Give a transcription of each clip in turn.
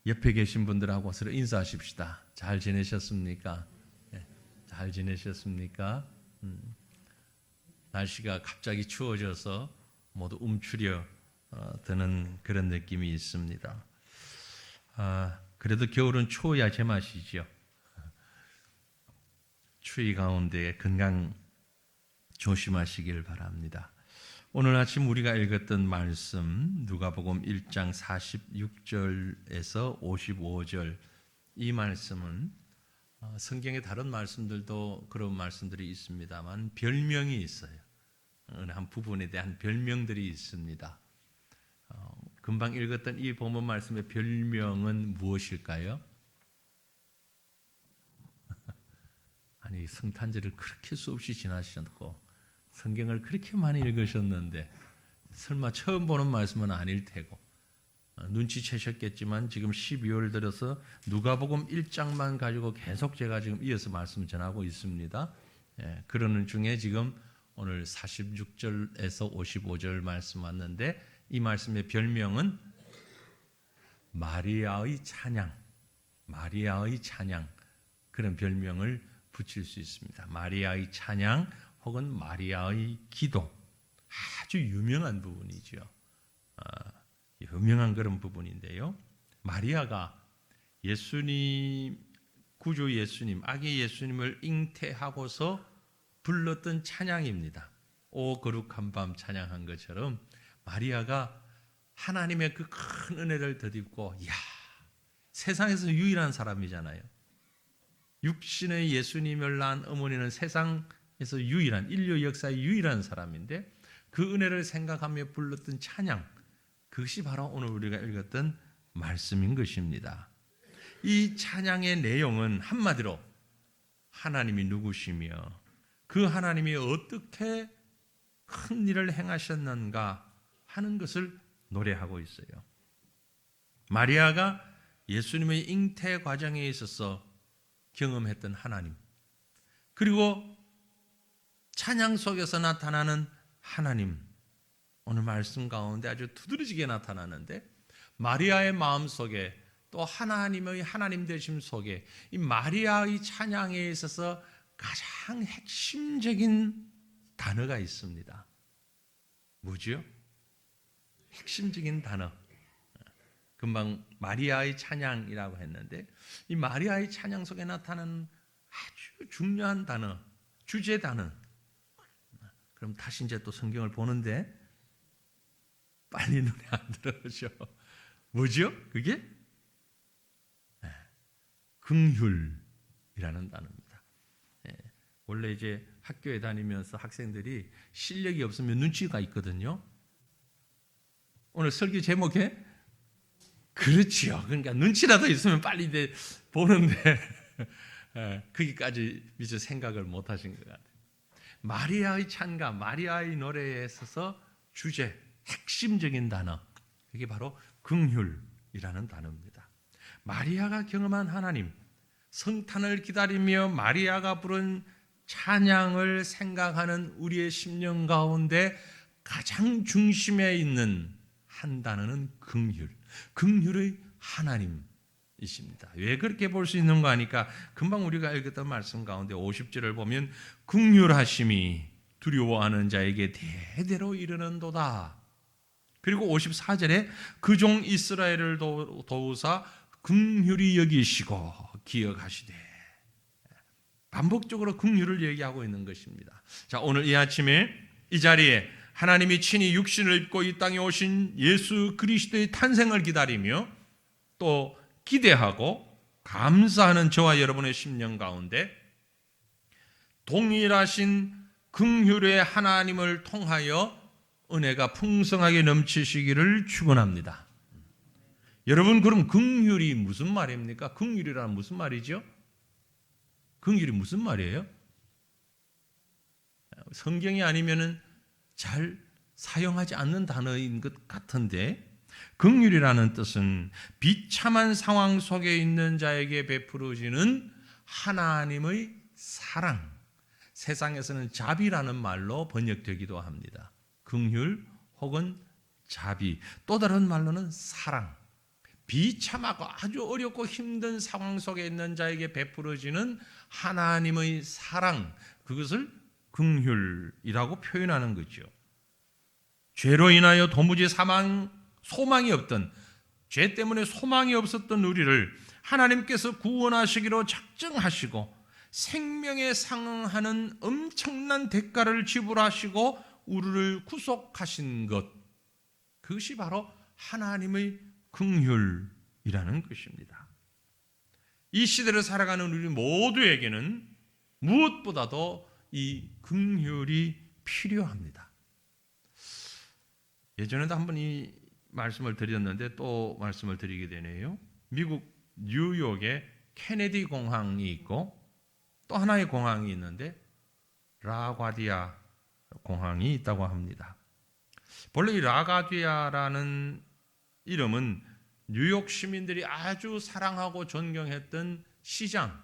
옆에 계신 분들하고 서로 인사하십시다. 잘 지내셨습니까? 네, 잘 지내셨습니까? 날씨가 갑자기 추워져서 모두 움츠려 드는 그런 느낌이 있습니다. 그래도 겨울은 추워야 제맛이죠. 추위 가운데 건강 조심하시길 바랍니다. 오늘 아침 우리가 읽었던 말씀 누가복음 1장 46절에서 55절 이 말씀은 성경의 다른 말씀들도 그런 말씀들이 있습니다만 별명이 있어요. 어느 한 부분에 대한 별명들이 있습니다. 금방 읽었던 이 본문 말씀의 별명은 무엇일까요? 아니 성탄절을 그렇게 수없이 지나셨고 성경을 그렇게 많이 읽으셨는데 설마 처음 보는 말씀은 아닐 테고 눈치채셨겠지만 지금 12월 들어서 누가복음 1장만 가지고 계속 제가 지금 이어서 말씀 전하고 있습니다. 그러는 중에 지금 오늘 46절에서 55절 말씀 왔는데 이 말씀의 별명은 마리아의 찬양, 마리아의 찬양 그런 별명을 붙일 수 있습니다. 마리아의 찬양 혹은 마리아의 기도 아주 유명한 부분이죠. 유명한 그런 부분인데요. 마리아가 예수님 구주 예수님 아기 예수님을 잉태하고서 불렀던 찬양입니다. 오 거룩한 밤 찬양한 것처럼 마리아가 하나님의 그 큰 은혜를 덧입고 세상에서 유일한 사람이잖아요. 육신의 예수님을 낳은 어머니는 세상에서 유일한 인류 역사의 유일한 사람인데 그 은혜를 생각하며 불렀던 찬양 그것이 바로 오늘 우리가 읽었던 말씀인 것입니다. 이 찬양의 내용은 한마디로 하나님이 누구시며 그 하나님이 어떻게 큰 일을 행하셨는가 하는 것을 노래하고 있어요. 마리아가 예수님의 잉태 과정에 있어서 경험했던 하나님 그리고 찬양 속에서 나타나는 하나님 오늘 말씀 가운데 아주 두드러지게 나타나는데 마리아의 마음속에 또 하나님의 하나님 되심 속에 이 마리아의 찬양에 있어서 가장 핵심적인 단어가 있습니다. 뭐죠? 핵심적인 단어. 금방 마리아의 찬양이라고 했는데 이 마리아의 찬양 속에 나타나는 아주 중요한 단어, 주제 단어. 그럼 다시 이제 또 성경을 보는데 빨리 눈에 안 들어오죠. 뭐죠? 그게? 긍휼이라는 단어입니다. 원래 이제 학교에 다니면서 학생들이 실력이 없으면 눈치가 있거든요. 오늘 설교 제목에 그렇지요. 그러니까 눈치라도 있으면 빨리 이제 보는데 거기까지 미처 생각을 못 하신 것 같아요. 마리아의 찬가, 마리아의 노래에 있어서 주제, 핵심적인 단어 그게 바로 긍휼이라는 단어입니다. 마리아가 경험한 하나님, 성탄을 기다리며 마리아가 부른 찬양을 생각하는 우리의 심령 가운데 가장 중심에 있는 한 단어는 긍휼, 긍휼의 하나님이십니다. 왜 그렇게 볼 수 있는가 하니까 금방 우리가 읽었던 말씀 가운데 50절을 보면 긍휼하심이 두려워하는 자에게 대대로 이르는도다. 그리고 54절에 그 종 이스라엘을 도우사 긍휼히 여기시고 기억하시되 반복적으로 긍휼을 얘기하고 있는 것입니다. 자, 오늘 이 아침에 이 자리에 하나님이 친히 육신을 입고 이 땅에 오신 예수 그리스도의 탄생을 기다리며 또 기대하고 감사하는 저와 여러분의 심령 가운데 동일하신 긍휼의 하나님을 통하여 은혜가 풍성하게 넘치시기를 축원합니다. 여러분 그럼 긍휼이 무슨 말입니까? 긍휼이란 무슨 말이죠? 긍휼이 무슨 말이에요? 성경이 아니면은 잘 사용하지 않는 단어인 것 같은데 긍휼이라는 뜻은 비참한 상황 속에 있는 자에게 베풀어지는 하나님의 사랑, 세상에서는 자비라는 말로 번역되기도 합니다. 긍휼 혹은 자비, 또 다른 말로는 사랑, 비참하고 아주 어렵고 힘든 상황 속에 있는 자에게 베풀어지는 하나님의 사랑, 그것을 긍휼이라고 표현하는 거죠. 죄로 인하여 도무지 소망이 없던, 죄 때문에 소망이 없었던 우리를 하나님께서 구원하시기로 작정하시고 생명에 상응하는 엄청난 대가를 지불하시고 우리를 구속하신 것, 그것이 바로 하나님의 긍휼이라는 것입니다. 이 시대를 살아가는 우리 모두에게는 무엇보다도 이 긍휼이 필요합니다. 예전에도 한번 이 말씀을 드렸는데 또 말씀을 드리게 되네요. 미국 뉴욕에 케네디 공항이 있고 또 하나의 공항이 있는데 라과디아 공항이 있다고 합니다. 본래 이 라과디아라는 이름은 뉴욕 시민들이 아주 사랑하고 존경했던 시장,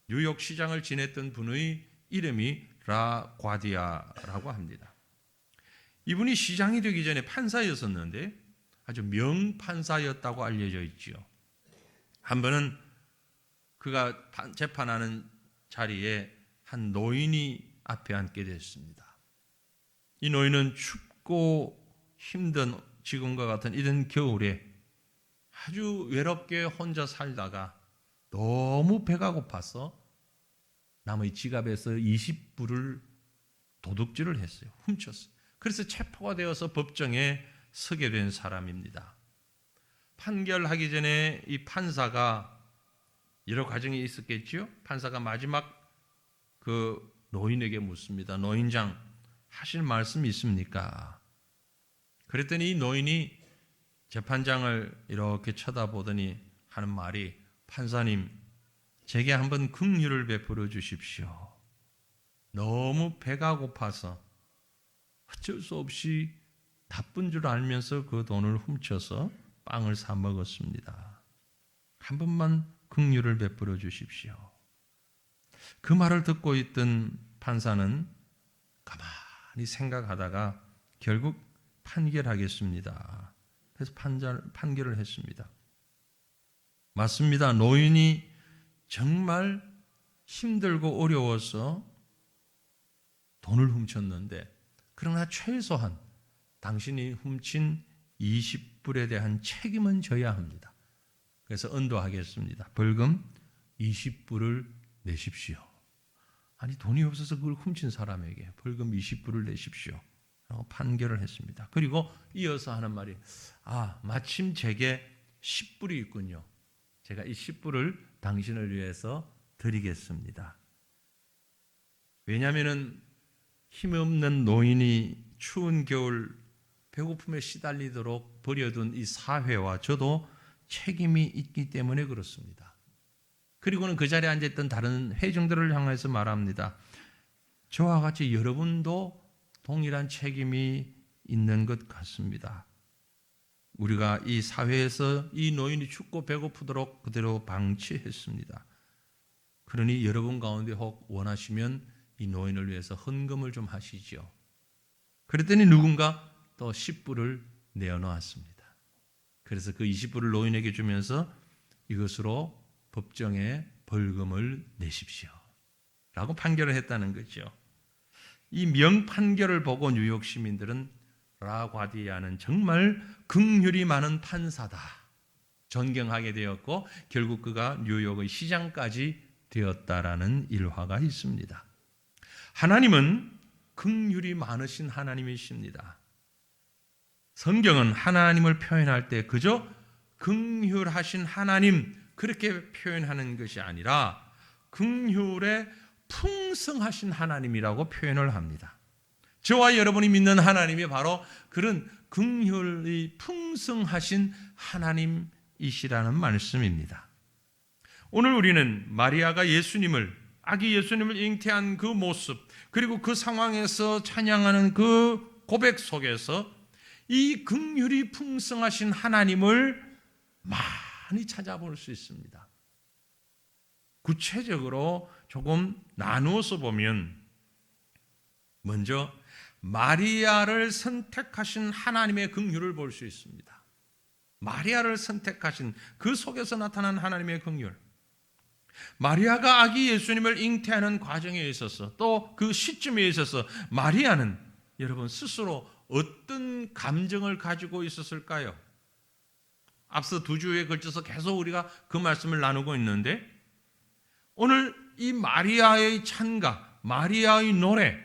뉴욕 시장을 지냈던 분의 이름이 라과디아라고 합니다. 이분이 시장이 되기 전에 판사였었는데 아주 명판사였다고 알려져 있지요. 한 번은 그가 재판하는 자리에 한 노인이 앞에 앉게 됐습니다. 이 노인은 춥고 힘든 지금과 같은 이런 겨울에 아주 외롭게 혼자 살다가 너무 배가 고파서 남의 지갑에서 20불을 도둑질을 했어요. 훔쳤어요. 그래서 체포가 되어서 법정에 서게 된 사람입니다. 판결하기 전에 이 판사가 여러 과정이 있었겠죠. 판사가 마지막 그 노인에게 묻습니다. 노인장, 하실 말씀이 있습니까? 그랬더니 이 노인이 재판장을 이렇게 쳐다보더니 하는 말이, 판사님, 제게 한번 긍휼을 베풀어 주십시오. 너무 배가 고파서 어쩔 수 없이 나쁜 줄 알면서 그 돈을 훔쳐서 빵을 사 먹었습니다. 한 번만 긍휼을 베풀어 주십시오. 그 말을 듣고 있던 판사는 가만히 생각하다가 결국 판결하겠습니다. 그래서 판결을 했습니다. 맞습니다. 노인이 정말 힘들고 어려워서 돈을 훔쳤는데, 그러나 최소한 당신이 훔친 20불에 대한 책임은 져야 합니다. 그래서 언도하겠습니다. 벌금 20불을 내십시오. 아니, 돈이 없어서 그걸 훔친 사람에게 벌금 20불을 내십시오 라고 판결을 했습니다. 그리고 이어서 하는 말이, 마침 제게 10불이 있군요. 제가 이 10불을 당신을 위해서 드리겠습니다. 왜냐하면 힘없는 노인이 추운 겨울 배고픔에 시달리도록 버려둔 이 사회와 저도 책임이 있기 때문에 그렇습니다. 그리고는 그 자리에 앉아있던 다른 회중들을 향해서 말합니다. 저와 같이 여러분도 동일한 책임이 있는 것 같습니다. 우리가 이 사회에서 이 노인이 춥고 배고프도록 그대로 방치했습니다. 그러니 여러분 가운데 혹 원하시면 이 노인을 위해서 헌금을 좀 하시죠. 그랬더니 누군가 또 10불을 내어놓았습니다. 그래서 그 20불을 노인에게 주면서 이것으로 법정에 벌금을 내십시오 라고 판결을 했다는 거죠. 이 명판결을 보고 뉴욕 시민들은 라과디아는 정말 긍휼이 많은 판사다 존경하게 되었고, 결국 그가 뉴욕의 시장까지 되었다라는 일화가 있습니다. 하나님은 긍휼이 많으신 하나님이십니다. 성경은 하나님을 표현할 때 그저 긍휼하신 하나님 그렇게 표현하는 것이 아니라 긍휼에 풍성하신 하나님이라고 표현을 합니다. 저와 여러분이 믿는 하나님이 바로 그런 긍휼이 풍성하신 하나님이시라는 말씀입니다. 오늘 우리는 마리아가 아기 예수님을 잉태한 그 모습, 그리고 그 상황에서 찬양하는 그 고백 속에서 이 긍휼이 풍성하신 하나님을 많이 찾아볼 수 있습니다. 구체적으로 조금 나누어서 보면, 먼저 마리아를 선택하신 하나님의 긍휼을 볼 수 있습니다. 마리아를 선택하신 그 속에서 나타난 하나님의 긍휼. 마리아가 아기 예수님을 잉태하는 과정에 있어서 또 그 시점에 있어서 마리아는 여러분 스스로 어떤 감정을 가지고 있었을까요? 앞서 2주에 걸쳐서 계속 우리가 그 말씀을 나누고 있는데 오늘 이 마리아의 찬가, 마리아의 노래,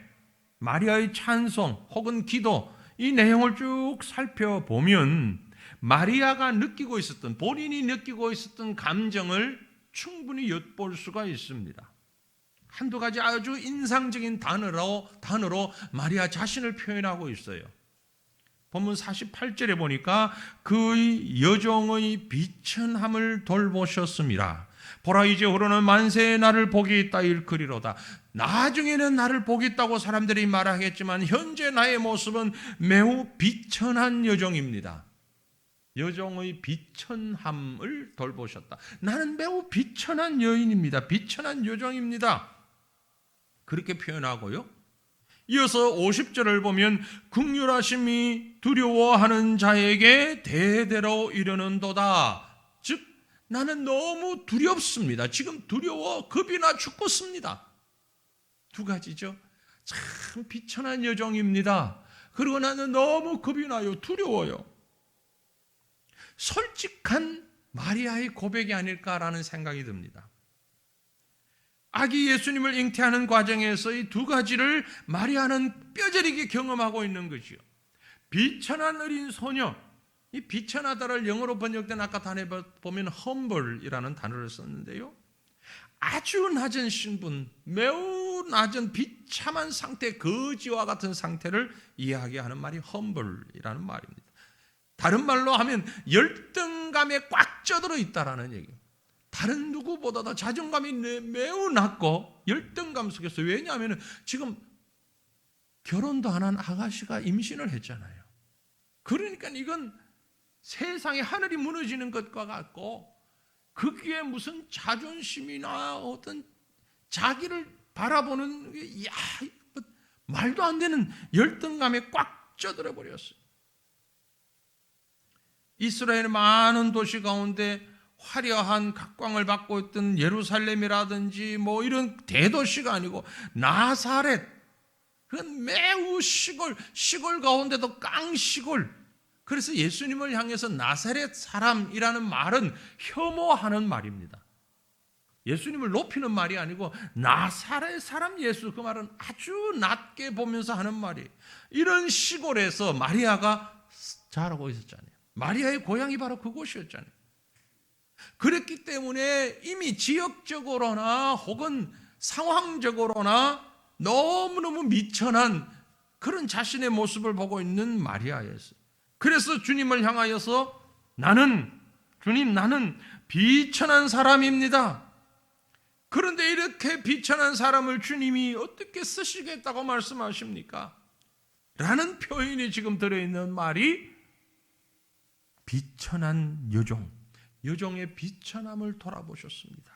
마리아의 찬송 혹은 기도 이 내용을 쭉 살펴보면 마리아가 느끼고 있었던, 본인이 느끼고 있었던 감정을 충분히 엿볼 수가 있습니다. 한두 가지 아주 인상적인 단어로 마리아 자신을 표현하고 있어요. 본문 48절에 보니까 그의 여종의 비천함을 돌보셨습니다. 보라 이제 후로는 만세의 나를 복이 있다 일컬이로다. 나중에는 나를 복이 있다고 사람들이 말하겠지만 현재 나의 모습은 매우 비천한 여종입니다. 여종의 비천함을 돌보셨다. 나는 매우 비천한 여인입니다. 비천한 여종입니다. 그렇게 표현하고요. 이어서 50절을 보면 긍휼하심이 두려워하는 자에게 대대로 이르는도다. 즉 나는 너무 두렵습니다. 지금 두려워 겁이 나 죽겠습니다. 2가지죠. 참 비천한 여종입니다. 그리고 나는 너무 겁이 나요. 두려워요. 솔직한 마리아의 고백이 아닐까라는 생각이 듭니다. 아기 예수님을 잉태하는 과정에서 이 2가지를 마리아는 뼈저리게 경험하고 있는 것이요. 비천한 어린 소녀, 이 비천하다를 영어로 번역된 아까 단어에 보면 humble이라는 단어를 썼는데요. 아주 낮은 신분, 매우 낮은 비참한 상태, 거지와 같은 상태를 이야기하는 말이 humble이라는 말입니다. 다른 말로 하면 열등감에 꽉 쪄들어 있다라는 얘기예요. 다른 누구보다도 자존감이 매우 낮고 열등감 속에서, 왜냐하면 지금 결혼도 안 한 아가씨가 임신을 했잖아요. 그러니까 이건 세상에 하늘이 무너지는 것과 같고 거기에 무슨 자존심이나 어떤 자기를 바라보는 말도 안 되는 열등감에 꽉 쪄들어 버렸어요. 이스라엘 많은 도시 가운데 화려한 각광을 받고 있던 예루살렘이라든지 뭐 이런 대도시가 아니고 나사렛, 그건 매우 시골 가운데도 깡시골. 그래서 예수님을 향해서 나사렛 사람이라는 말은 혐오하는 말입니다. 예수님을 높이는 말이 아니고 나사렛 사람 예수, 그 말은 아주 낮게 보면서 하는 말이에요. 이런 시골에서 마리아가 자라고 있었잖아요. 마리아의 고향이 바로 그곳이었잖아요. 그랬기 때문에 이미 지역적으로나 혹은 상황적으로나 너무너무 미천한 그런 자신의 모습을 보고 있는 마리아였어요. 그래서 주님을 향하여서 주님 나는 비천한 사람입니다. 그런데 이렇게 비천한 사람을 주님이 어떻게 쓰시겠다고 말씀하십니까? 라는 표현이 지금 들어있는 말이 비천한 여종의 비천함을 돌아보셨습니다.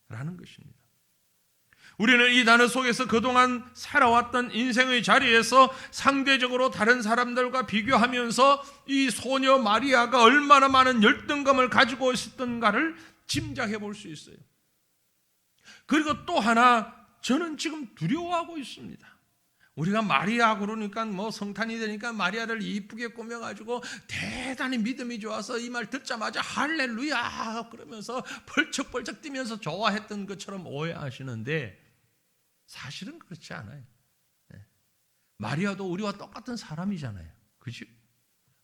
라는 것입니다. 우리는 이 단어 속에서 그동안 살아왔던 인생의 자리에서 상대적으로 다른 사람들과 비교하면서 이 소녀 마리아가 얼마나 많은 열등감을 가지고 있었던가를 짐작해 볼 수 있어요. 그리고 또 하나, 저는 지금 두려워하고 있습니다. 우리가 마리아 그러니까 뭐 성탄이 되니까 마리아를 이쁘게 꾸며가지고 대단히 믿음이 좋아서 이 말 듣자마자 할렐루야 그러면서 벌쩍벌쩍 뛰면서 좋아했던 것처럼 오해하시는데 사실은 그렇지 않아요. 마리아도 우리와 똑같은 사람이잖아요. 그죠?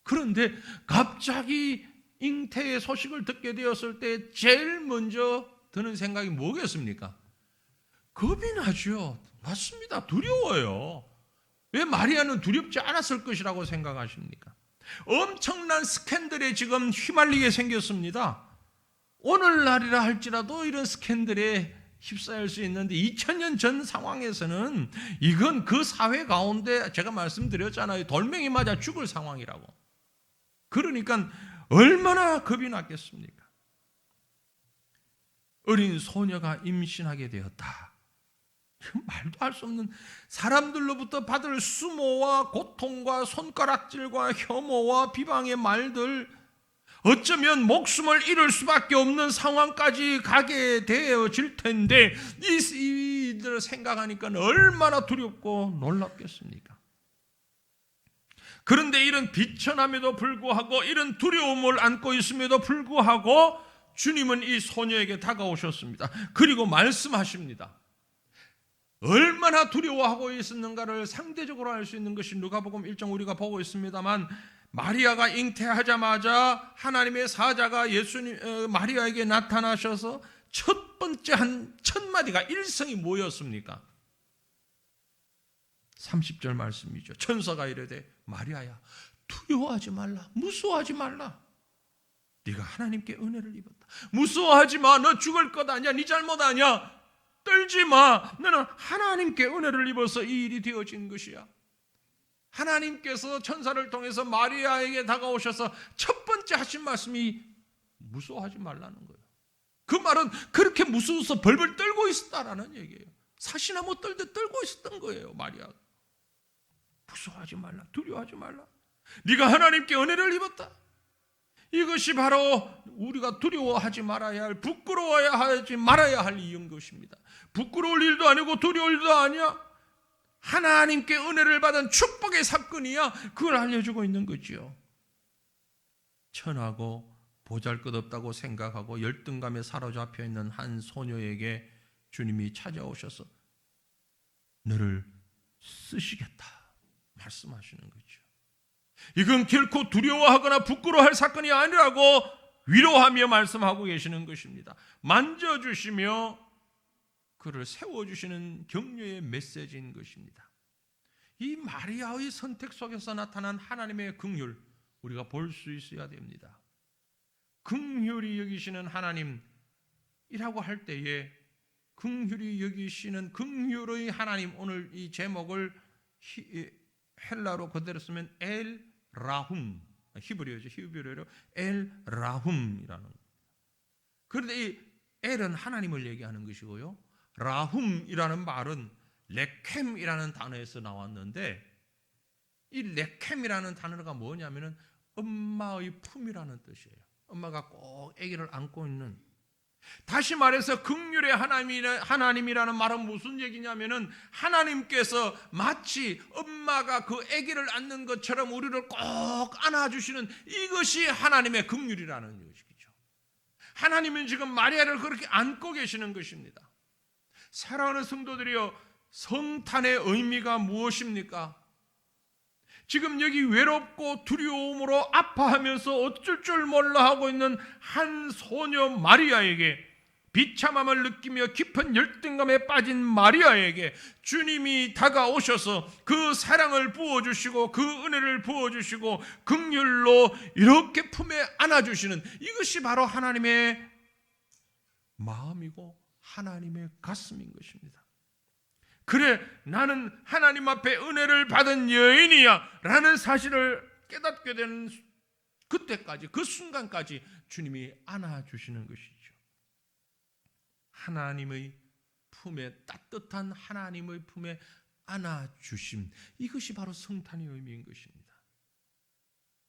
그런데 갑자기 잉태의 소식을 듣게 되었을 때 제일 먼저 드는 생각이 뭐겠습니까? 겁이 나죠. 맞습니다. 두려워요. 왜 마리아는 두렵지 않았을 것이라고 생각하십니까? 엄청난 스캔들에 지금 휘말리게 생겼습니다. 오늘날이라 할지라도 이런 스캔들에 휩싸일 수 있는데 2000년 전 상황에서는 이건 그 사회 가운데 제가 말씀드렸잖아요. 돌멩이 맞아 죽을 상황이라고. 그러니까 얼마나 겁이 났겠습니까? 어린 소녀가 임신하게 되었다. 말도 할 수 없는, 사람들로부터 받을 수모와 고통과 손가락질과 혐오와 비방의 말들, 어쩌면 목숨을 잃을 수밖에 없는 상황까지 가게 되어질 텐데 이들을 생각하니까 얼마나 두렵고 놀랍겠습니까? 그런데 이런 비천함에도 불구하고 이런 두려움을 안고 있음에도 불구하고 주님은 이 소녀에게 다가오셨습니다. 그리고 말씀하십니다. 얼마나 두려워하고 있었는가를 상대적으로 알 수 있는 것이 누가복음 1장 우리가 보고 있습니다만, 마리아가 잉태하자마자 하나님의 사자가 마리아에게 나타나셔서 첫 번째 한 첫 마디가 일성이 뭐였습니까? 30절 말씀이죠. 천사가 이르되 마리아야 두려워하지 말라, 무서워하지 말라. 네가 하나님께 은혜를 입었다. 무서워하지 마. 너 죽을 것 아니야. 네 잘못 아니야. 떨지 마. 너는 하나님께 은혜를 입어서 이 일이 되어진 것이야. 하나님께서 천사를 통해서 마리아에게 다가오셔서 첫 번째 하신 말씀이 무서워하지 말라는 거예요. 그 말은 그렇게 무서워서 벌벌 떨고 있었다라는 얘기예요. 사시나무 떨듯 떨고 있었던 거예요. 마리아가. 무서워하지 말라, 두려워하지 말라. 네가 하나님께 은혜를 입었다. 이것이 바로 우리가 두려워하지 말아야 할, 부끄러워야 하지 말아야 할 이유인 것입니다. 부끄러울 일도 아니고 두려울 일도 아니야. 하나님께 은혜를 받은 축복의 사건이야. 그걸 알려주고 있는 거지요. 천하고 보잘것없다고 생각하고 열등감에 사로잡혀 있는 한 소녀에게 주님이 찾아오셔서 너를 쓰시겠다 말씀하시는 거죠. 이건 결코 두려워하거나 부끄러워할 사건이 아니라고 위로하며 말씀하고 계시는 것입니다. 만져주시며 그를 세워주시는 격려의 메시지인 것입니다. 이 마리아의 선택 속에서 나타난 하나님의 긍휼, 우리가 볼 수 있어야 됩니다. 긍휼히 여기시는 하나님이라고 할 때에 긍휼히 여기시는 긍휼의 하나님, 오늘 이 제목을 헬라로 그대로 쓰면 엘 라훔, 히브리어죠. 히브리어로 엘 라훔이라는. 그런데 이 엘은 하나님을 얘기하는 것이고요. 라훔이라는 말은 레켐이라는 단어에서 나왔는데, 이 레켐이라는 단어가 뭐냐면은 엄마의 품이라는 뜻이에요. 엄마가 꼭 아기를 안고 있는. 다시 말해서 긍휼의 하나님이라는 말은 무슨 얘기냐면은 하나님께서 마치 엄마가 그 아기를 안는 것처럼 우리를 꼭 안아주시는, 이것이 하나님의 긍휼이라는 것이죠. 하나님은 지금 마리아를 그렇게 안고 계시는 것입니다. 사랑하는 성도들이여, 성탄의 의미가 무엇입니까? 지금 여기 외롭고 두려움으로 아파하면서 어쩔 줄 몰라 하고 있는 한 소녀 마리아에게, 비참함을 느끼며 깊은 열등감에 빠진 마리아에게 주님이 다가오셔서 그 사랑을 부어주시고 그 은혜를 부어주시고 긍휼로 이렇게 품에 안아주시는, 이것이 바로 하나님의 마음이고 하나님의 가슴인 것입니다. 그래, 나는 하나님 앞에 은혜를 받은 여인이야 라는 사실을 깨닫게 되는 그때까지, 그 순간까지 주님이 안아주시는 것이죠. 하나님의 품에, 따뜻한 하나님의 품에 안아주심, 이것이 바로 성탄의 의미인 것입니다.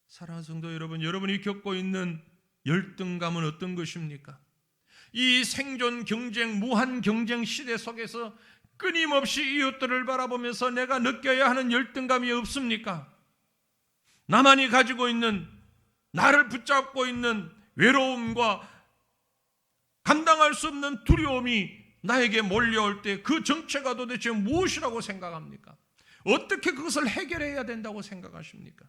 사랑하는 성도 여러분, 여러분이 겪고 있는 열등감은 어떤 것입니까? 이 생존 경쟁, 무한 경쟁 시대 속에서 끊임없이 이웃들을 바라보면서 내가 느껴야 하는 열등감이 없습니까? 나만이 가지고 있는, 나를 붙잡고 있는 외로움과 감당할 수 없는 두려움이 나에게 몰려올 때 그 정체가 도대체 무엇이라고 생각합니까? 어떻게 그것을 해결해야 된다고 생각하십니까?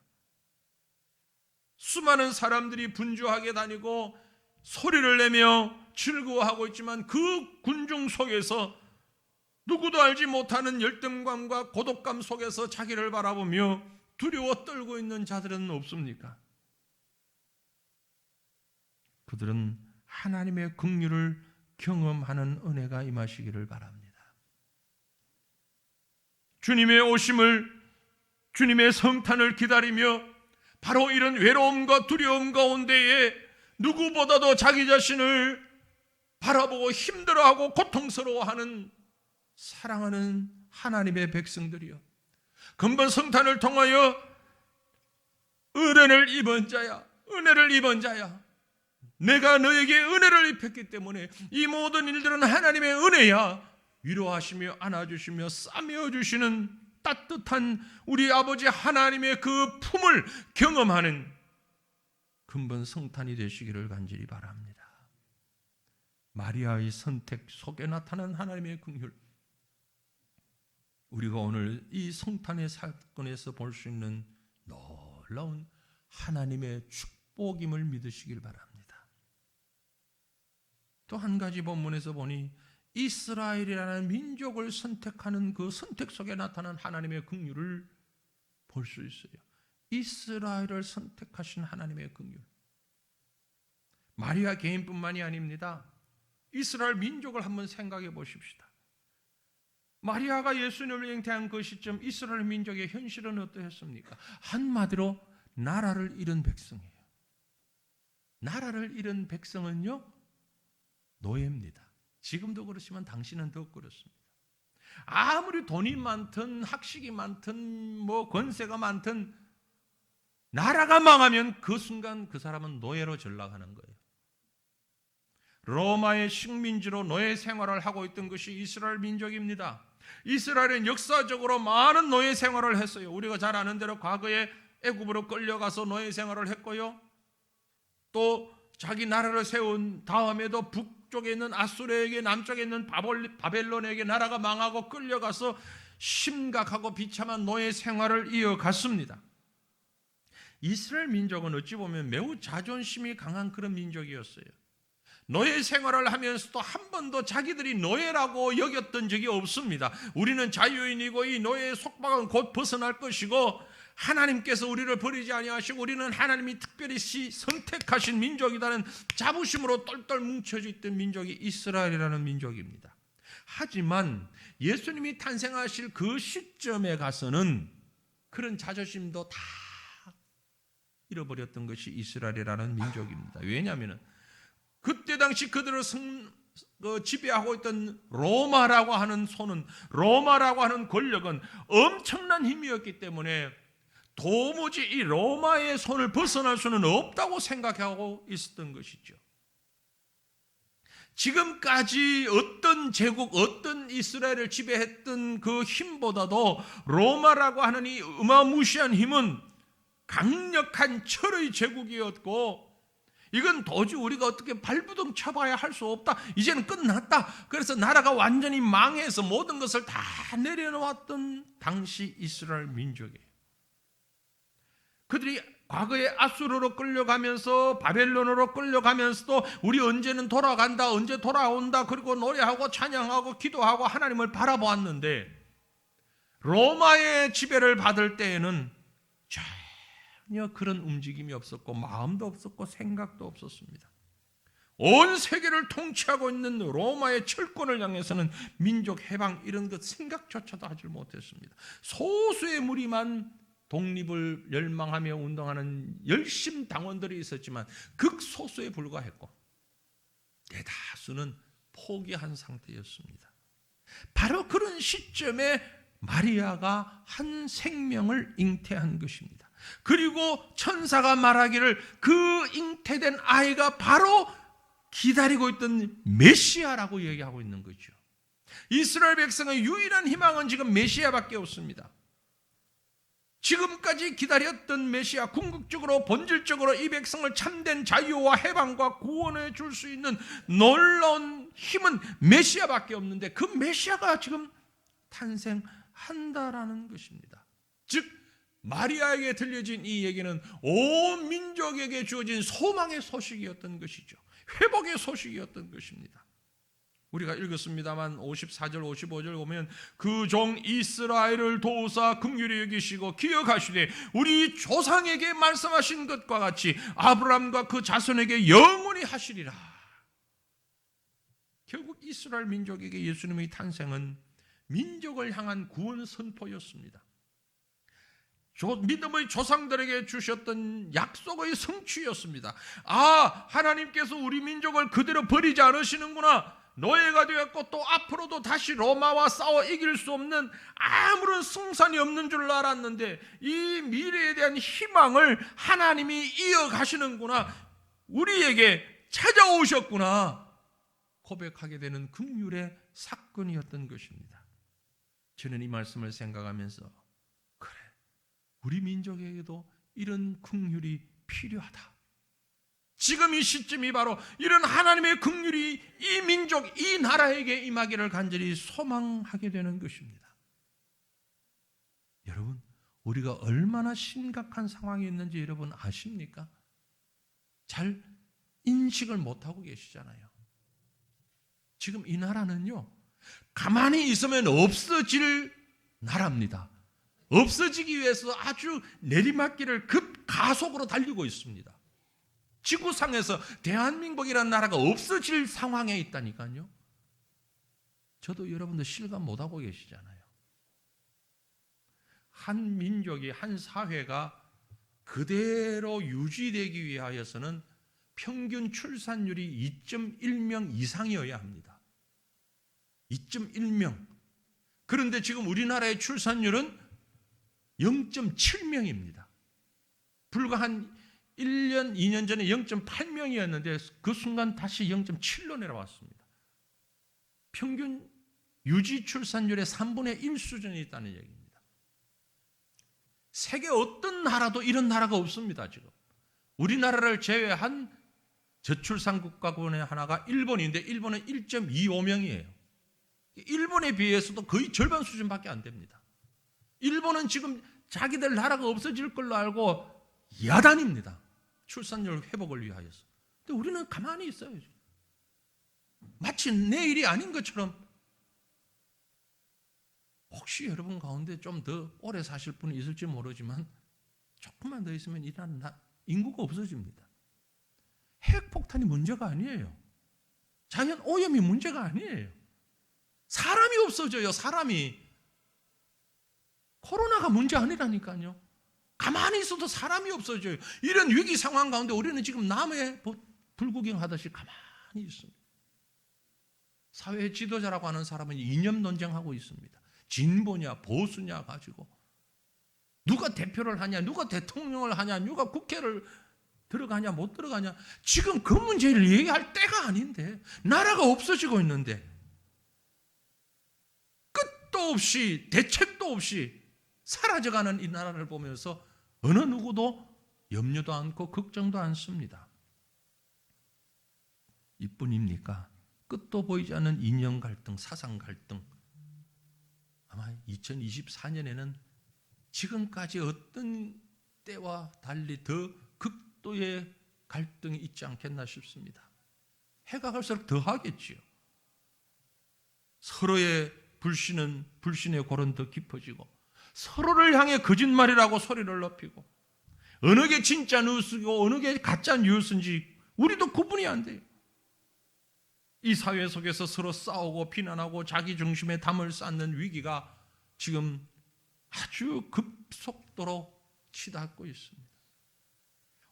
수많은 사람들이 분주하게 다니고 소리를 내며 즐거워하고 있지만 그 군중 속에서 누구도 알지 못하는 열등감과 고독감 속에서 자기를 바라보며 두려워 떨고 있는 자들은 없습니까? 그들은 하나님의 긍휼을 경험하는 은혜가 임하시기를 바랍니다. 주님의 오심을, 주님의 성탄을 기다리며 바로 이런 외로움과 두려움 가운데에 누구보다도 자기 자신을 바라보고 힘들어하고 고통스러워하는 사랑하는 하나님의 백성들이여, 근본 성탄을 통하여 은혜를 입은 자야, 은혜를 입은 자야. 내가 너에게 은혜를 입혔기 때문에 이 모든 일들은 하나님의 은혜야. 위로하시며 안아주시며 싸매어 주시는 따뜻한 우리 아버지 하나님의 그 품을 경험하는 근본 성탄이 되시기를 간절히 바랍니다. 마리아의 선택 속에 나타난 하나님의 긍휼, 우리가 오늘 이 성탄의 사건에서 볼 수 있는 놀라운 하나님의 축복임을 믿으시길 바랍니다. 또 한 가지 본문에서 보니 이스라엘이라는 민족을 선택하는 그 선택 속에 나타난 하나님의 긍휼을 볼 수 있어요. 이스라엘을 선택하신 하나님의 긍휼. 마리아 개인뿐만이 아닙니다. 이스라엘 민족을 한번 생각해 보십시다. 마리아가 예수님을 잉태한 그 시점 이스라엘 민족의 현실은 어떠했습니까? 한마디로 나라를 잃은 백성이에요. 나라를 잃은 백성은요, 노예입니다. 지금도 그렇지만 당신은 더 그렇습니다. 아무리 돈이 많든 학식이 많든 권세가 많든 나라가 망하면 그 순간 그 사람은 노예로 전락하는 거예요. 로마의 식민지로 노예 생활을 하고 있던 것이 이스라엘 민족입니다. 이스라엘은 역사적으로 많은 노예 생활을 했어요. 우리가 잘 아는 대로 과거에 애굽으로 끌려가서 노예 생활을 했고요. 또 자기 나라를 세운 다음에도 북쪽에 있는 아수르에게, 남쪽에 있는 바벨론에게 나라가 망하고 끌려가서 심각하고 비참한 노예 생활을 이어갔습니다. 이스라엘 민족은 어찌 보면 매우 자존심이 강한 그런 민족이었어요. 노예 생활을 하면서도 한 번도 자기들이 노예라고 여겼던 적이 없습니다. 우리는 자유인이고 이 노예의 속박은 곧 벗어날 것이고 하나님께서 우리를 버리지 아니하시고 우리는 하나님이 특별히 선택하신 민족이라는 자부심으로 똘똘 뭉쳐져 있던 민족이 이스라엘이라는 민족입니다. 하지만 예수님이 탄생하실 그 시점에 가서는 그런 자존심도 다 잃어버렸던 것이 이스라엘이라는 민족입니다. 왜냐하면 그때 당시 그들을 지배하고 있던 로마라고 하는 손은, 로마라고 하는 권력은 엄청난 힘이었기 때문에 도무지 이 로마의 손을 벗어날 수는 없다고 생각하고 있었던 것이죠. 지금까지 어떤 제국, 어떤 이스라엘을 지배했던 그 힘보다도 로마라고 하는 이 어마무시한 힘은 강력한 철의 제국이었고, 이건 도저히 우리가 어떻게 발부둥 쳐봐야 할 수 없다. 이제는 끝났다. 그래서 나라가 완전히 망해서 모든 것을 다 내려놓았던 당시 이스라엘 민족이에요. 그들이 과거에 아수르로 끌려가면서 바벨론으로 끌려가면서도 우리 언제는 돌아간다, 언제 돌아온다, 그리고 노래하고 찬양하고 기도하고 하나님을 바라보았는데 로마의 지배를 받을 때에는 전혀 그런 움직임이 없었고 마음도 없었고 생각도 없었습니다. 온 세계를 통치하고 있는 로마의 철권을 향해서는 민족 해방 이런 것 생각조차도 하지 못했습니다. 소수의 무리만 독립을 열망하며 운동하는 열심 당원들이 있었지만 극소수에 불과했고 대다수는 포기한 상태였습니다. 바로 그런 시점에 마리아가 한 생명을 잉태한 것입니다. 그리고 천사가 말하기를 그 잉태된 아이가 바로 기다리고 있던 메시아라고 얘기하고 있는 거죠. 이스라엘 백성의 유일한 희망은 지금 메시아밖에 없습니다. 지금까지 기다렸던 메시아, 궁극적으로 본질적으로 이 백성을 참된 자유와 해방과 구원해 줄 수 있는 놀라운 힘은 메시아밖에 없는데 그 메시아가 지금 탄생한다라는 것입니다. 즉 마리아에게 들려진 이 얘기는 온 민족에게 주어진 소망의 소식이었던 것이죠. 회복의 소식이었던 것입니다. 우리가 읽었습니다만 54절 55절 보면 그 종 이스라엘을 도우사 긍휼히 여기시고 기억하시되 우리 조상에게 말씀하신 것과 같이 아브라함과 그 자손에게 영원히 하시리라. 결국 이스라엘 민족에게 예수님의 탄생은 민족을 향한 구원 선포였습니다. 믿음의 조상들에게 주셨던 약속의 성취였습니다. 아, 하나님께서 우리 민족을 그대로 버리지 않으시는구나. 노예가 되었고 또 앞으로도 다시 로마와 싸워 이길 수 없는 아무런 승산이 없는 줄 알았는데 이 미래에 대한 희망을 하나님이 이어가시는구나, 우리에게 찾아오셨구나 고백하게 되는 긍휼의 사건이었던 것입니다. 저는 이 말씀을 생각하면서 그래, 우리 민족에게도 이런 긍휼이 필요하다. 지금 이 시점이 바로 이런 하나님의 긍휼이 이 민족, 이 나라에게 임하기를 간절히 소망하게 되는 것입니다. 여러분, 우리가 얼마나 심각한 상황이 있는지 여러분 아십니까? 잘 인식을 못하고 계시잖아요. 지금 이 나라는요, 가만히 있으면 없어질 나라입니다. 없어지기 위해서 아주 내리막길을 급가속으로 달리고 있습니다. 지구상에서 대한민국이라는 나라가 없어질 상황에 있다니까요. 저도 여러분들 실감 못하고 계시잖아요. 한 민족이, 한 사회가 그대로 유지되기 위하여서는 평균 출산율이 2.1명 이상이어야 합니다. 2.1명. 그런데 지금 우리나라의 출산율은 0.7명입니다. 불과 한 1년, 2년 전에 0.8명이었는데 그 순간 다시 0.7로 내려왔습니다. 평균 유지 출산율의 3분의 1 수준이 있다는 얘기입니다. 세계 어떤 나라도 이런 나라가 없습니다. 지금 우리나라를 제외한 저출산 국가군의 하나가 일본인데 일본은 1.25명이에요. 일본에 비해서도 거의 절반 수준밖에 안 됩니다. 일본은 지금 자기들 나라가 없어질 걸로 알고 야단입니다. 출산율 회복을 위하여서. 근데 우리는 가만히 있어요. 마치 내일이 아닌 것처럼. 혹시 여러분 가운데 좀 더 오래 사실 분이 있을지 모르지만 조금만 더 있으면 이 나라 인구가 없어집니다. 핵폭탄이 문제가 아니에요. 자연 오염이 문제가 아니에요. 사람이 없어져요. 사람이. 코로나가 문제 아니라니까요. 가만히 있어도 사람이 없어져요. 이런 위기 상황 가운데 우리는 지금 남의 불구경하듯이 가만히 있습니다. 사회 지도자라고 하는 사람은 이념 논쟁하고 있습니다. 진보냐 보수냐 가지고 누가 대표를 하냐, 누가 대통령을 하냐, 누가 국회를 들어가냐 못 들어가냐. 지금 그 문제를 얘기할 때가 아닌데, 나라가 없어지고 있는데 끝도 없이 대책도 없이 사라져가는 이 나라를 보면서 어느 누구도 염려도 않고 걱정도 않습니다. 이뿐입니까? 끝도 보이지 않는 이념 갈등, 사상 갈등. 아마 2024년에는 지금까지 어떤 때와 달리 더 극도의 갈등이 있지 않겠나 싶습니다. 해가 갈수록 더 하겠지요. 서로의 불신의 골은 더 깊어지고 서로를 향해 거짓말이라고 소리를 높이고 어느 게 진짜 뉴스고 어느 게 가짜 뉴스인지 우리도 구분이 안 돼요. 이 사회 속에서 서로 싸우고 비난하고 자기 중심에 담을 쌓는 위기가 지금 아주 급속도로 치닫고 있습니다.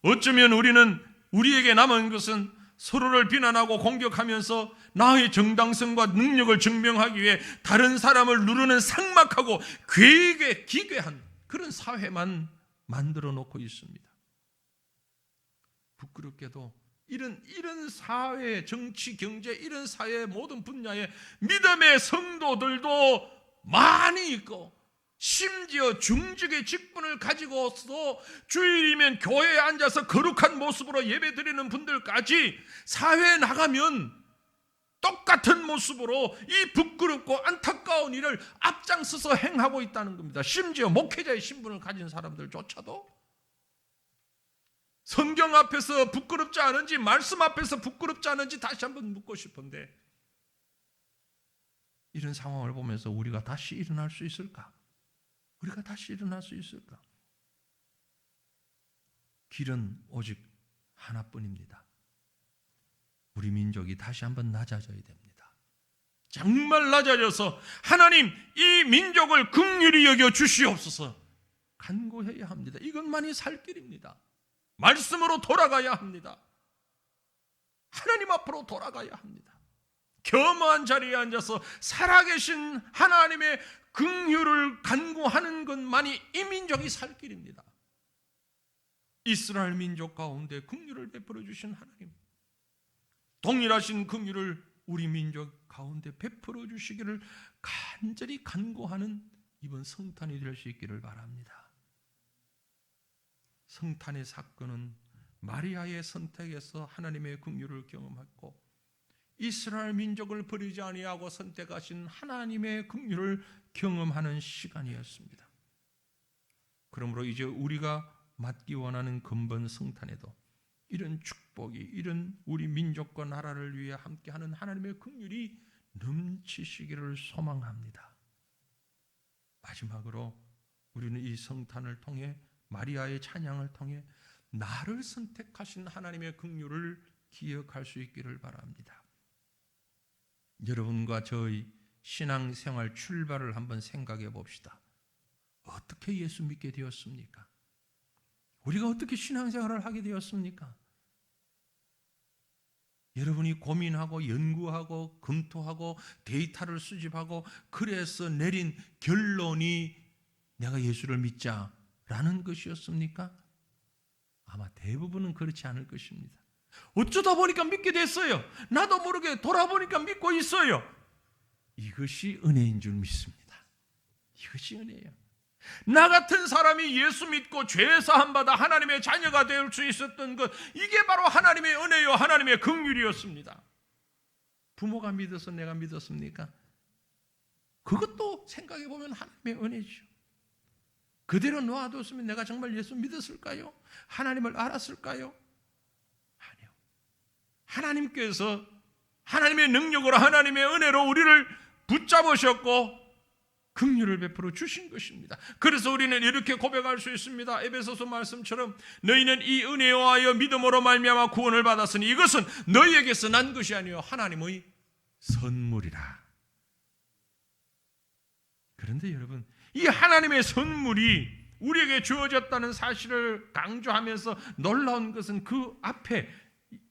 어쩌면 우리에게 남은 것은 서로를 비난하고 공격하면서 나의 정당성과 능력을 증명하기 위해 다른 사람을 누르는 삭막하고 기괴한 그런 사회만 만들어 놓고 있습니다. 부끄럽게도 이런 사회, 정치, 경제, 이런 사회의 모든 분야에 믿음의 성도들도 많이 있고 심지어 중직의 직분을 가지고서 주일이면 교회에 앉아서 거룩한 모습으로 예배드리는 분들까지 사회에 나가면 똑같은 모습으로 이 부끄럽고 안타까운 일을 앞장서서 행하고 있다는 겁니다. 심지어 목회자의 신분을 가진 사람들조차도 성경 앞에서 부끄럽지 않은지, 말씀 앞에서 부끄럽지 않은지 다시 한번 묻고 싶은데, 이런 상황을 보면서 우리가 다시 일어날 수 있을까? 우리가 다시 일어날 수 있을까? 길은 오직 하나뿐입니다. 우리 민족이 다시 한번 낮아져야 됩니다. 정말 낮아져서 하나님, 이 민족을 긍휼히 여겨 주시옵소서 간구해야 합니다. 이것만이 살 길입니다. 말씀으로 돌아가야 합니다. 하나님 앞으로 돌아가야 합니다. 겸허한 자리에 앉아서 살아계신 하나님의 긍휼을 간구하는 것만이 이 민족이 살 길입니다. 이스라엘 민족 가운데 긍휼을 베풀어 주신 하나님, 동일하신 긍휼을 우리 민족 가운데 베풀어 주시기를 간절히 간구하는 이번 성탄이 될 수 있기를 바랍니다. 성탄의 사건은 마리아의 선택에서 하나님의 긍휼을 경험했고, 이스라엘 민족을 버리지 아니하고 선택하신 하나님의 긍휼을 경험하는 시간이었습니다. 그러므로 이제 우리가 맞기 원하는 근본 성탄에도 이런 축복이, 이런 우리 민족과 나라를 위해 함께하는 하나님의 긍휼이 넘치시기를 소망합니다. 마지막으로 우리는 이 성탄을 통해, 마리아의 찬양을 통해 나를 선택하신 하나님의 긍휼을 기억할 수 있기를 바랍니다. 여러분과 저의 신앙생활 출발을 한번 생각해 봅시다. 어떻게 예수 믿게 되었습니까? 우리가 어떻게 신앙생활을 하게 되었습니까? 여러분이 고민하고 연구하고 검토하고 데이터를 수집하고 그래서 내린 결론이 내가 예수를 믿자라는 것이었습니까? 아마 대부분은 그렇지 않을 것입니다. 어쩌다 보니까 믿게 됐어요. 나도 모르게 돌아보니까 믿고 있어요. 이것이 은혜인 줄 믿습니다. 이것이 은혜예요. 나 같은 사람이 예수 믿고 죄 사함 받아 하나님의 자녀가 될 수 있었던 것, 이게 바로 하나님의 은혜요, 하나님의 긍휼이었습니다. 부모가 믿어서 내가 믿었습니까? 그것도 생각해 보면 하나님의 은혜죠. 그대로 놓아뒀으면 내가 정말 예수 믿었을까요? 하나님을 알았을까요? 아니요. 하나님께서 하나님의 능력으로, 하나님의 은혜로 우리를 붙잡으셨고 긍휼을 베풀어 주신 것입니다. 그래서 우리는 이렇게 고백할 수 있습니다. 에베소서 말씀처럼 너희는 이 은혜에 하여 믿음으로 말미암아 구원을 받았으니 이것은 너희에게서 난 것이 아니요 하나님의 선물이라. 그런데 여러분, 이 하나님의 선물이 우리에게 주어졌다는 사실을 강조하면서 놀라운 것은 그 앞에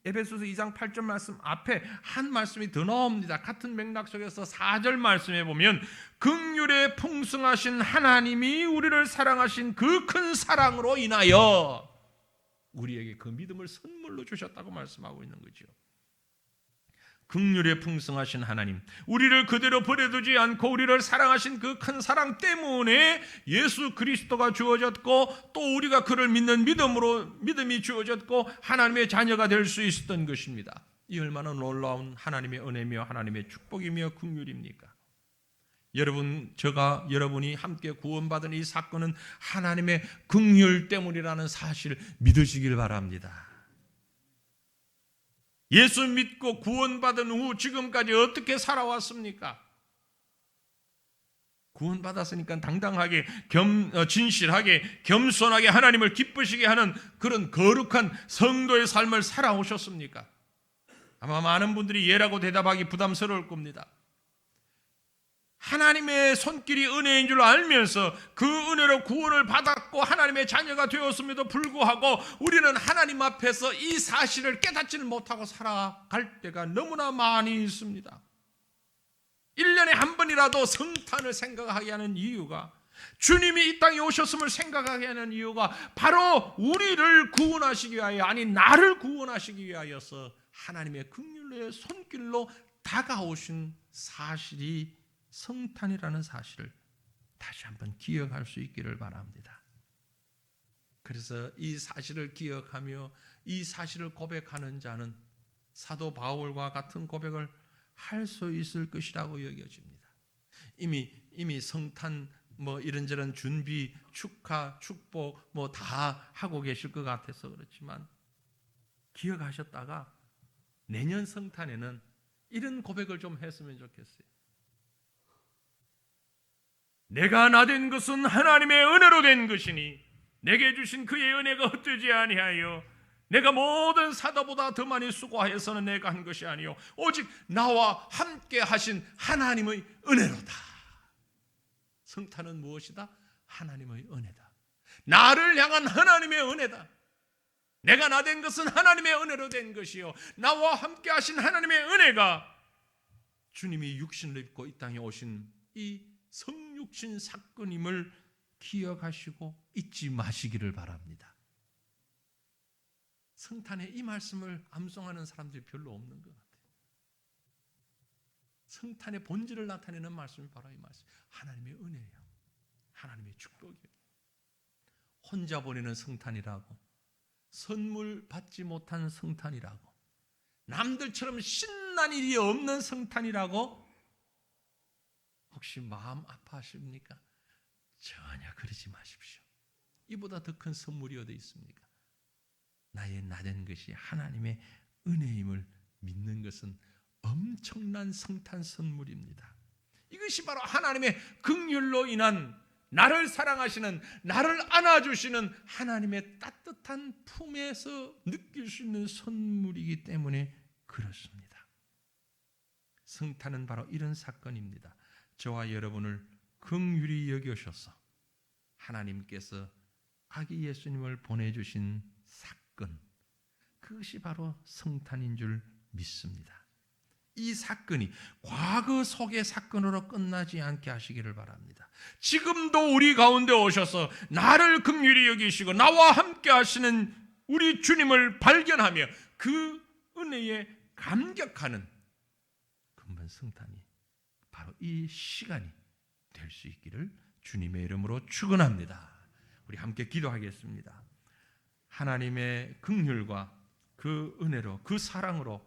에베소서 2장 8절 말씀 앞에 한 말씀이 더 나옵니다. 같은 맥락 속에서 4절 말씀에 보면 긍휼에 풍성하신 하나님이 우리를 사랑하신 그 큰 사랑으로 인하여 우리에게 그 믿음을 선물로 주셨다고 말씀하고 있는 거죠. 긍휼에 풍성하신 하나님, 우리를 그대로 버려두지 않고 우리를 사랑하신 그 큰 사랑 때문에 예수 그리스도가 주어졌고, 또 우리가 그를 믿는 믿음이 주어졌고 하나님의 자녀가 될 수 있었던 것입니다. 이 얼마나 놀라운 하나님의 은혜며 하나님의 축복이며 긍휼입니까? 여러분이 함께 구원받은 이 사건은 하나님의 긍휼 때문이라는 사실을 믿으시길 바랍니다. 예수 믿고 구원받은 후 지금까지 어떻게 살아왔습니까? 구원받았으니까 당당하게, 진실하게, 겸손하게 하나님을 기쁘시게 하는 그런 거룩한 성도의 삶을 살아오셨습니까? 아마 많은 분들이 예라고 대답하기 부담스러울 겁니다. 하나님의 손길이 은혜인 줄 알면서 그 은혜로 구원을 받았고 하나님의 자녀가 되었음에도 불구하고 우리는 하나님 앞에서 이 사실을 깨닫지를 못하고 살아갈 때가 너무나 많이 있습니다. 1년에 한 번이라도 성탄을 생각하게 하는 이유가, 주님이 이 땅에 오셨음을 생각하게 하는 이유가 바로 우리를 구원하시기 위하여, 아니 나를 구원하시기 위하여서 하나님의 긍휼의 손길로 다가오신 사실이 성탄이라는 사실을 다시 한번 기억할 수 있기를 바랍니다. 그래서 이 사실을 기억하며 이 사실을 고백하는 자는 사도 바울과 같은 고백을 할 수 있을 것이라고 여겨집니다. 이미 성탄 이런저런 준비, 축하, 축복 다 하고 계실 것 같아서 그렇지만 기억하셨다가 내년 성탄에는 이런 고백을 좀 했으면 좋겠어요. 내가 나 된 것은 하나님의 은혜로 된 것이니 내게 주신 그의 은혜가 헛되지 아니하여 내가 모든 사도보다 더 많이 수고하여서는 내가 한 것이 아니요 오직 나와 함께 하신 하나님의 은혜로다. 성탄은 무엇이다? 하나님의 은혜다. 나를 향한 하나님의 은혜다. 내가 나 된 것은 하나님의 은혜로 된 것이요 나와 함께 하신 하나님의 은혜가 주님이 육신을 입고 이 땅에 오신 이 성육신 사건임을 기억하시고 잊지 마시기를 바랍니다. 성탄에 이 말씀을 암송하는 사람들이 별로 없는 것 같아요. 성탄의 본질을 나타내는 말씀이 바로 이 말씀, 하나님의 은혜예요. 하나님의 축복이에요. 혼자 보내는 성탄이라고, 선물 받지 못한 성탄이라고, 남들처럼 신난 일이 없는 성탄이라고 혹시 마음 아파하십니까? 전혀 그러지 마십시오. 이보다 더 큰 선물이 어디 있습니까? 나의 나된 것이 하나님의 은혜임을 믿는 것은 엄청난 성탄 선물입니다. 이것이 바로 하나님의 긍휼로 인한, 나를 사랑하시는, 나를 안아주시는 하나님의 따뜻한 품에서 느낄 수 있는 선물이기 때문에 그렇습니다. 성탄은 바로 이런 사건입니다. 저와 여러분을 긍휼히 여겨셔서 하나님께서 아기 예수님을 보내주신 사건, 그것이 바로 성탄인 줄 믿습니다. 이 사건이 과거 속의 사건으로 끝나지 않게 하시기를 바랍니다. 지금도 우리 가운데 오셔서 나를 긍휼히 여기시고 나와 함께 하시는 우리 주님을 발견하며 그 은혜에 감격하는 근본 성탄이 바로 이 시간이 될 수 있기를 주님의 이름으로 축원합니다. 우리 함께 기도하겠습니다. 하나님의 긍휼과 그 은혜로, 그 사랑으로